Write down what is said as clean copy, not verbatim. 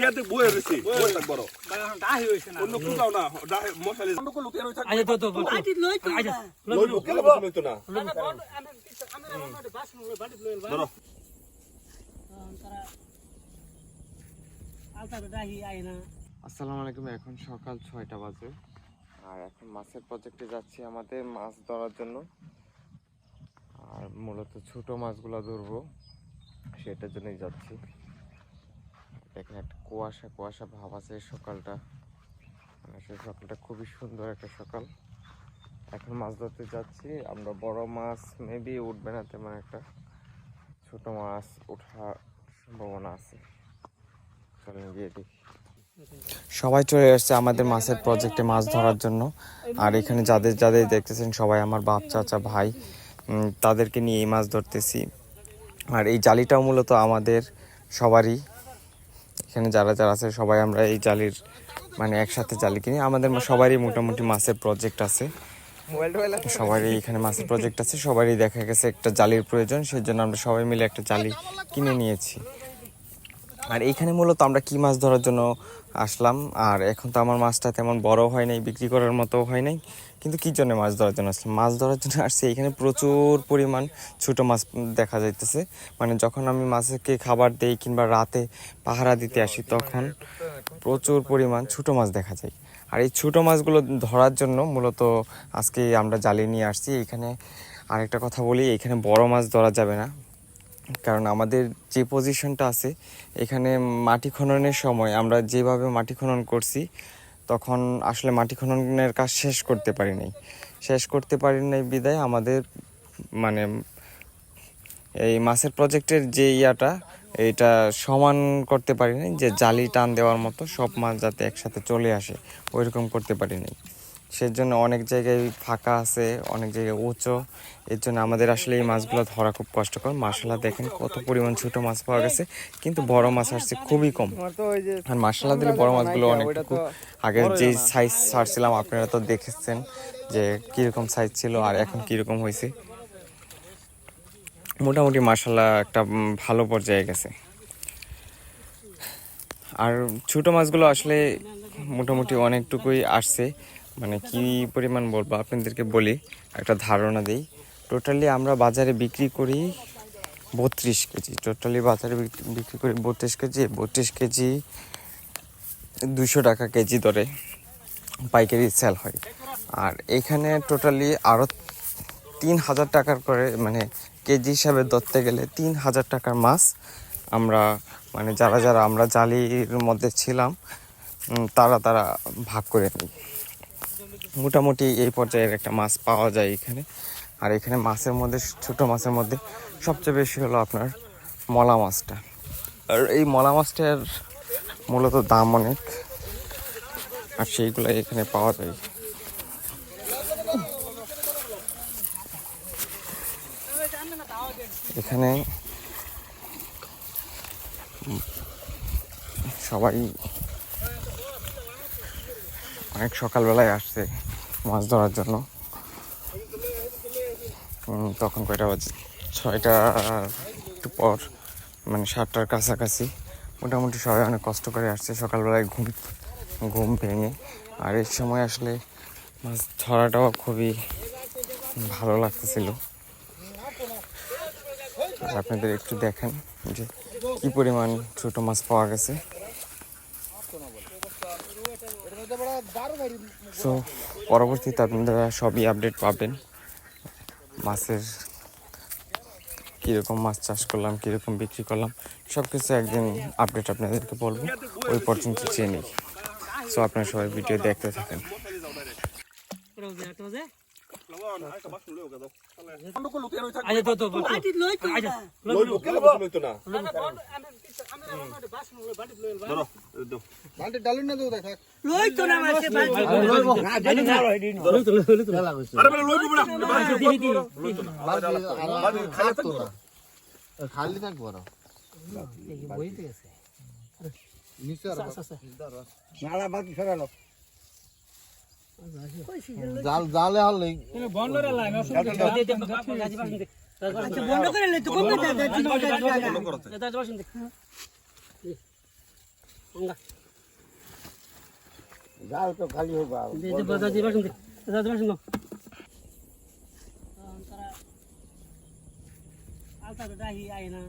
খেতে বয়ে রইছে বয়ে থাক বড় ডাহি হইছে না অন্য কুটাও না ডাহি মশালি অন্য কো লুকিয়ে রই থাক আজ তো আটি লই তো লই কেন লই তো না ধরো আসসালামু আলাইকুম। এখন সকাল 6টা বাজে আর এখন মাছের প্রজেক্টে যাচ্ছি আমাদের মাছ ধরার জন্য। আর মূলত ছোট মাছগুলো ধরবো সেটার জন্যই যাচ্ছি। দেখেন একটা কুয়াশা কুয়াশা ভাব আছে সকালটা, মানে সেই সকালটা খুবই সুন্দর একটা সকাল। এখন মাছ ধরতে যাচ্ছি আমরা। বড় মাছ মেবি উঠবে না, তেমন একটা ছোট মাছ ওঠার সম্ভাবনা আছে। চলেন গিয়ে দেখি। সবাই চলে আসছে আমাদের মাছের প্রজেক্টে মাছ ধরার জন্য। আর এখানে যাদের যাদের দেখতেছেন সবাই আমার বাপ চাচা ভাই, তাদেরকে নিয়ে এই মাছ ধরতেছি। আর এই জালিটাও মূলত আমাদের সবারই, এখানে যারা যারা আছে সবাই আমরা এই জালির মানে একসাথে জালি কিনি। আমাদের সবারই মোটামুটি মাছের প্রজেক্ট আছে, সবারই এখানে মাছের প্রজেক্ট আছে। সবারই দেখা গেছে একটা জালির প্রয়োজন, সেই জন্য আমরা সবাই মিলে একটা জালি কিনে নিয়েছি। আর এইখানে মূলত আমরা কি মাছ ধরার জন্য আসলাম। আর এখন তো আমার মাছটা তেমন বড় হয় নাই, বিক্রি করার মতো হয় নাই, কিন্তু কী জন্য মাছ ধরার জন্য আসলাম? মাছ ধরার জন্য আসছি। এখানে প্রচুর পরিমাণ ছোটো মাছ দেখা যাইতেছে। মানে যখন আমি মাছকে খাবার দেই কিংবা রাতে পাহারা দিতে আসি তখন প্রচুর পরিমাণ ছোটো মাছ দেখা যায়। আর এই ছোটো মাছগুলো ধরার জন্য মূলত আজকে আমরা জালি নিয়ে আসছি। এইখানে আরেকটা কথা বলি, এখানে বড় মাছ ধরা যাবে না, কারণ আমাদের যে পজিশনটা আছে এখানে মাটি খননের সময় আমরা যেভাবে মাটি খনন করছি তখন আসলে মাটি খননের কাজ শেষ করতে পারি নাই বিদায় আমাদের মানে এই মাছের প্রজেক্টের যে এটা সমান করতে পারি নাই, যে জালি টান দেওয়ার মতো সব মাছ যাতে একসাথে চলে আসে ওইরকম করতে পারি নাই। সেজন্য অনেক জায়গায় ফাঁকা আছে, অনেক জায়গায় উঁচু। এর জন্য আমাদের আসলে এই মাছগুলো ধরা খুব কষ্টকর। মাশাআল্লাহ দেখেন কত পরিমাণ ছোট মাছ পাওয়া গেছে, কিন্তু বড় মাছ আসছে খুবই কম। আর মাশাআল্লাহ দিলে বড় মাছগুলো অনেকটুকু, আগের যে সাইজ ছাড়ছিলাম আপনারা তো দেখেছেন যে কীরকম সাইজ ছিল আর এখন কীরকম হয়েছে। মোটামুটি মাশাআল্লাহ একটা ভালো পর্যায়ে গেছে। আর ছোটো মাছগুলো আসলে মোটামুটি অনেকটুকুই আসছে। মানে কি পরিমাণ বলবো আপনাদেরকে, বলি একটা ধারণা দিই। টোটালি আমরা বাজারে বিক্রি করি 32 কেজি। টোটালি বাজারে বিক্রি করি 32 কেজি। 32 কেজি 200 টাকা কেজি দরে পাইকারি সেল হয়। আর এখানে টোটালি আরও 3000 টাকার করে, মানে কেজি হিসাবে ধরতে গেলে 3000 টাকার মাছ আমরা মানে যারা যারা আমরা জালির মধ্যে ছিলাম তারা ভাগ করে নিই। মোটামুটি এই পর্যায়ের একটা মাছ পাওয়া যায় এখানে। আর এখানে মাছের মধ্যে, ছোটো মাছের মধ্যে সবচেয়ে বেশি হলো আপনার মলা মাছটা। আর এই মলা মাছটার মূলত দাম অনেক, আর সেইগুলো এখানে পাওয়া যায়। এখানে সবাই অনেক সকালবেলায় আসছে মাছ ধরার জন্য। তখন কয়টা বাজে? 6টা একটু পর, মানে 7টার কাছাকাছি। মোটামুটি সবাই অনেক কষ্ট করে আসছে সকালবেলায় ঘুম ভেঙে। আর এই সময় আসলে মাছ ধরাটাও খুবই ভালো লাগতেছিল। আপনাদের একটু দেখেন যে কি পরিমাণ ছোট মাছ পাওয়া গেছে। সো পরবর্তীতে আপনারা সবই আপডেট পাবেন। মাছের কীরকম মাছ চাষ করলাম, কীরকম বিক্রি করলাম, সব কিছু একদিন আপডেট আপনাদেরকে বলবো। ওই পর্যন্ত চেয়ে নিই। সো আপনারা সবাই ভিডিও দেখতে থাকেন। খালি থাকবো জাল জালে হলে বন্ধ করে জাল তো খালি হোক যে বাজা দিবা শুনতে বাজা দিবা শুনো তারা আলতা তো ডাহি আয় না